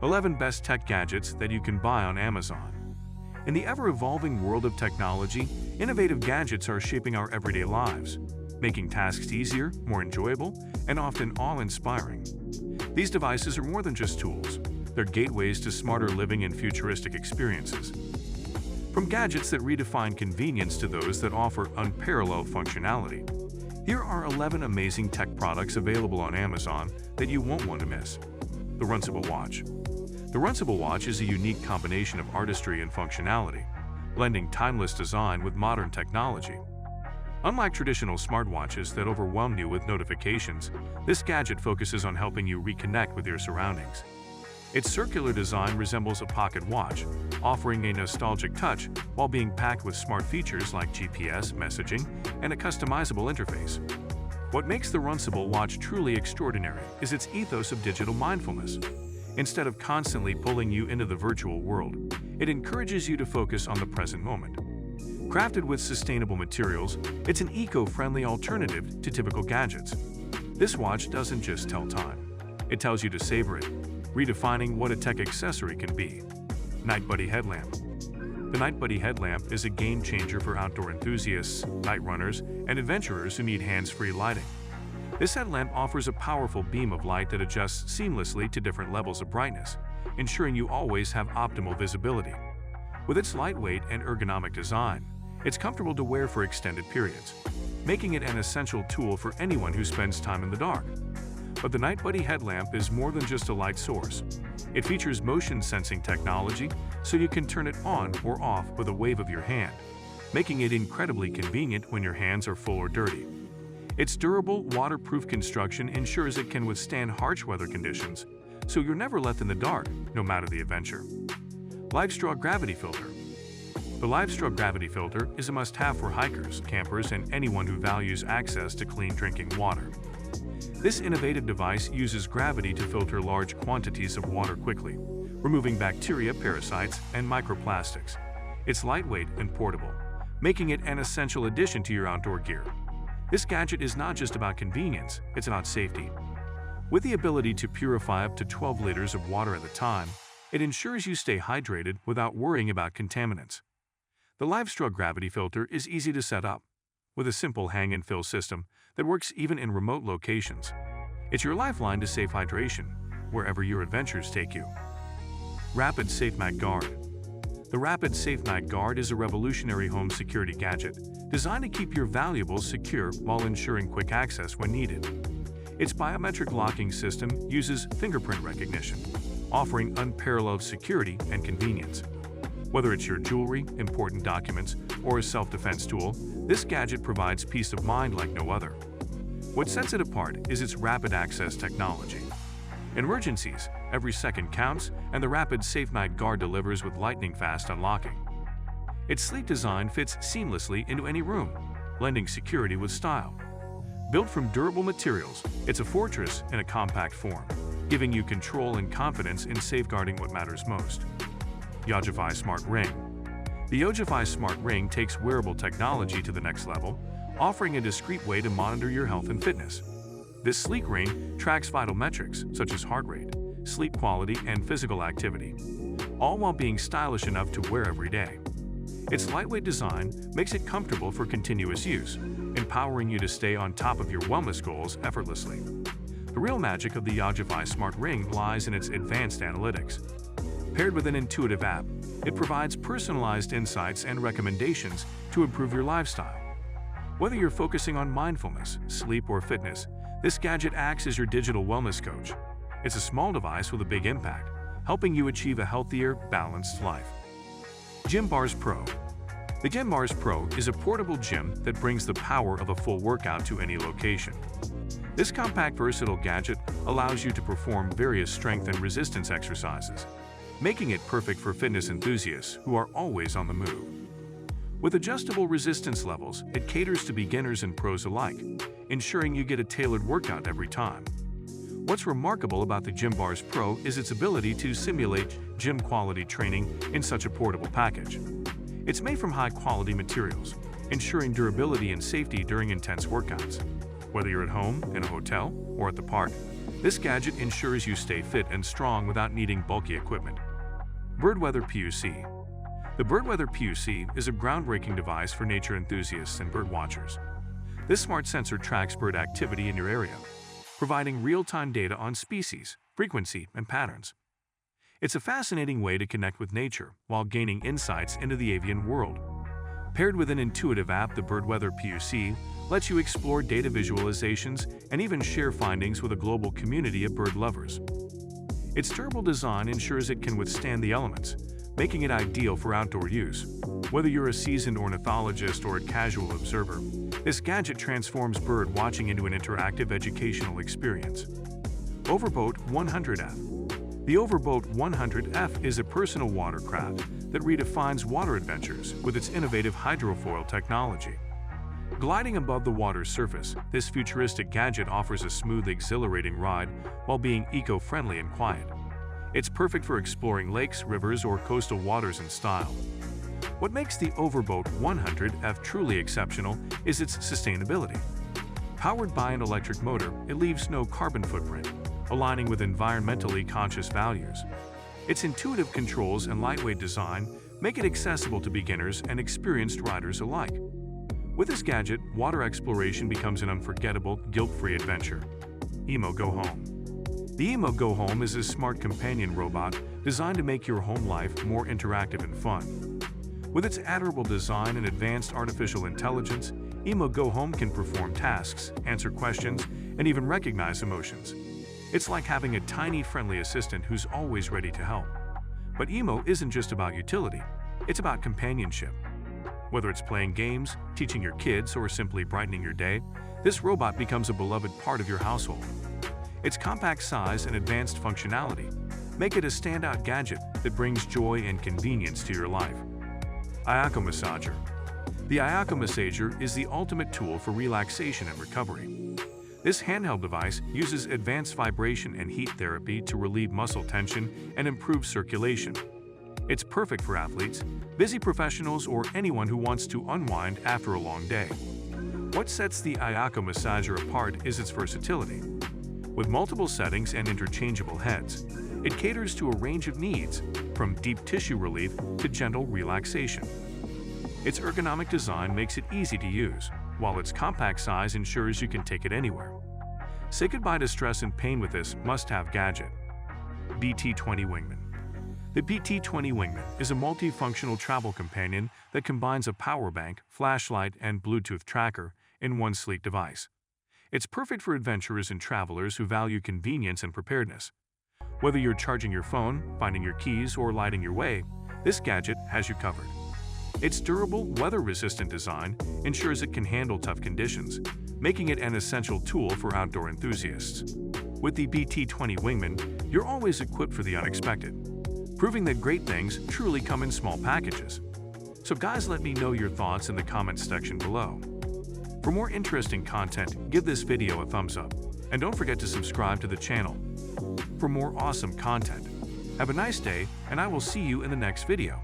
11 Best Tech Gadgets that you can buy on Amazon. In the ever-evolving world of technology, innovative gadgets are shaping our everyday lives, making tasks easier, more enjoyable, and often awe-inspiring. These devices are more than just tools. They're gateways to smarter living and futuristic experiences. From gadgets that redefine convenience to those that offer unparalleled functionality, here are 11 amazing tech products available on Amazon that you won't want to miss. The Runcible Watch. The Runcible Watch is a unique combination of artistry and functionality, blending timeless design with modern technology. Unlike traditional smartwatches that overwhelm you with notifications, this gadget focuses on helping you reconnect with your surroundings. Its circular design resembles a pocket watch, offering a nostalgic touch while being packed with smart features like GPS, messaging, and a customizable interface. What makes the Runcible Watch truly extraordinary is its ethos of digital mindfulness. Instead of constantly pulling you into the virtual world, it encourages you to focus on the present moment. Crafted with sustainable materials, it's an eco-friendly alternative to typical gadgets. This watch doesn't just tell time, it tells you to savor it, redefining what a tech accessory can be. Night Buddy Headlamp. The Night Buddy Headlamp is a game-changer for outdoor enthusiasts, night runners, and adventurers who need hands-free lighting. This headlamp offers a powerful beam of light that adjusts seamlessly to different levels of brightness, ensuring you always have optimal visibility. With its lightweight and ergonomic design, it's comfortable to wear for extended periods, making it an essential tool for anyone who spends time in the dark. But the Night Buddy headlamp is more than just a light source. It features motion sensing technology, so you can turn it on or off with a wave of your hand, making it incredibly convenient when your hands are full or dirty. Its durable, waterproof construction ensures it can withstand harsh weather conditions, so you're never left in the dark, no matter the adventure. LiveStraw Gravity Filter. The LiveStraw Gravity Filter is a must-have for hikers, campers, and anyone who values access to clean drinking water. This innovative device uses gravity to filter large quantities of water quickly, removing bacteria, parasites, and microplastics. It's lightweight and portable, making it an essential addition to your outdoor gear. This gadget is not just about convenience, it's about safety. With the ability to purify up to 12 liters of water at a time, it ensures you stay hydrated without worrying about contaminants. The LiveStraw Gravity Filter is easy to set up, with a simple hang-and-fill system that works even in remote locations. It's your lifeline to safe hydration, wherever your adventures take you. Rapid SafeMat Guard. The Rapid SafeMat Guard is a revolutionary home security gadget designed to keep your valuables secure while ensuring quick access when needed. Its biometric locking system uses fingerprint recognition, offering unparalleled security and convenience. Whether it's your jewelry, important documents, or a self-defense tool, this gadget provides peace of mind like no other. What sets it apart is its rapid access technology. In emergencies, every second counts, and the Rapid SafeMat Guard delivers with lightning-fast unlocking. Its sleek design fits seamlessly into any room, blending security with style. Built from durable materials, it's a fortress in a compact form, giving you control and confidence in safeguarding what matters most. Yogify Smart Ring. The Yogify Smart Ring takes wearable technology to the next level, offering a discreet way to monitor your health and fitness. This sleek ring tracks vital metrics such as heart rate, sleep quality, and physical activity, all while being stylish enough to wear every day. Its lightweight design makes it comfortable for continuous use, empowering you to stay on top of your wellness goals effortlessly. The real magic of the Yogify Smart Ring lies in its advanced analytics. Paired with an intuitive app, it provides personalized insights and recommendations to improve your lifestyle. Whether you're focusing on mindfulness, sleep, or fitness, this gadget acts as your digital wellness coach. It's a small device with a big impact, helping you achieve a healthier, balanced life. GymBars Pro. The GymBars Pro is a portable gym that brings the power of a full workout to any location. This compact, versatile gadget allows you to perform various strength and resistance exercises, making it perfect for fitness enthusiasts who are always on the move. With adjustable resistance levels, it caters to beginners and pros alike, ensuring you get a tailored workout every time. What's remarkable about the GymBars Pro is its ability to simulate gym-quality training in such a portable package. It's made from high-quality materials, ensuring durability and safety during intense workouts. Whether you're at home, in a hotel, or at the park, This gadget ensures you stay fit and strong without needing bulky equipment. Birdweather PUC. The Birdweather PUC is a groundbreaking device for nature enthusiasts and bird watchers. This smart sensor tracks bird activity in your area, providing real-time data on species, frequency, and patterns. It's a fascinating way to connect with nature while gaining insights into the avian world. Paired with an intuitive app, the Birdweather PUC lets you explore data visualizations and even share findings with a global community of bird lovers. Its durable design ensures it can withstand the elements, making it ideal for outdoor use. Whether you're a seasoned ornithologist or a casual observer, this gadget transforms bird watching into an interactive educational experience. Overboat 100F. The Overboat 100F is a personal watercraft that redefines water adventures with its innovative hydrofoil technology. Gliding above the water's surface, this futuristic gadget offers a smooth, exhilarating ride while being eco-friendly and quiet. It's perfect for exploring lakes, rivers, or coastal waters in style. What makes the Overboat 100F truly exceptional is its sustainability. Powered by an electric motor, it leaves no carbon footprint, aligning with environmentally conscious values. Its intuitive controls and lightweight design make it accessible to beginners and experienced riders alike. With this gadget, water exploration becomes an unforgettable, guilt-free adventure. Emo Go Home. The Emo Go Home is a smart companion robot designed to make your home life more interactive and fun. With its adorable design and advanced artificial intelligence, Emo Go Home can perform tasks, answer questions, and even recognize emotions. It's like having a tiny, friendly assistant who's always ready to help. But Emo isn't just about utility, it's about companionship. Whether it's playing games, teaching your kids, or simply brightening your day, this robot becomes a beloved part of your household. Its compact size and advanced functionality make it a standout gadget that brings joy and convenience to your life. Ayako Massager. The Ayako Massager is the ultimate tool for relaxation and recovery. This handheld device uses advanced vibration and heat therapy to relieve muscle tension and improve circulation. It's perfect for athletes, busy professionals, or anyone who wants to unwind after a long day. What sets the Ayako Massager apart is its versatility. With multiple settings and interchangeable heads, it caters to a range of needs, from deep tissue relief to gentle relaxation. Its ergonomic design makes it easy to use, while its compact size ensures you can take it anywhere. Say goodbye to stress and pain with this must-have gadget. BT20 Wingman. The BT20 Wingman is a multifunctional travel companion that combines a power bank, flashlight, and Bluetooth tracker in one sleek device. It's perfect for adventurers and travelers who value convenience and preparedness. Whether you're charging your phone, finding your keys, or lighting your way, this gadget has you covered. Its durable, weather-resistant design ensures it can handle tough conditions, making it an essential tool for outdoor enthusiasts. With the BT20 Wingman, you're always equipped for the unexpected, proving that great things truly come in small packages. So guys, let me know your thoughts in the comments section below. For more interesting content, give this video a thumbs up, and don't forget to subscribe to the channel for more awesome content. Have a nice day, and I will see you in the next video.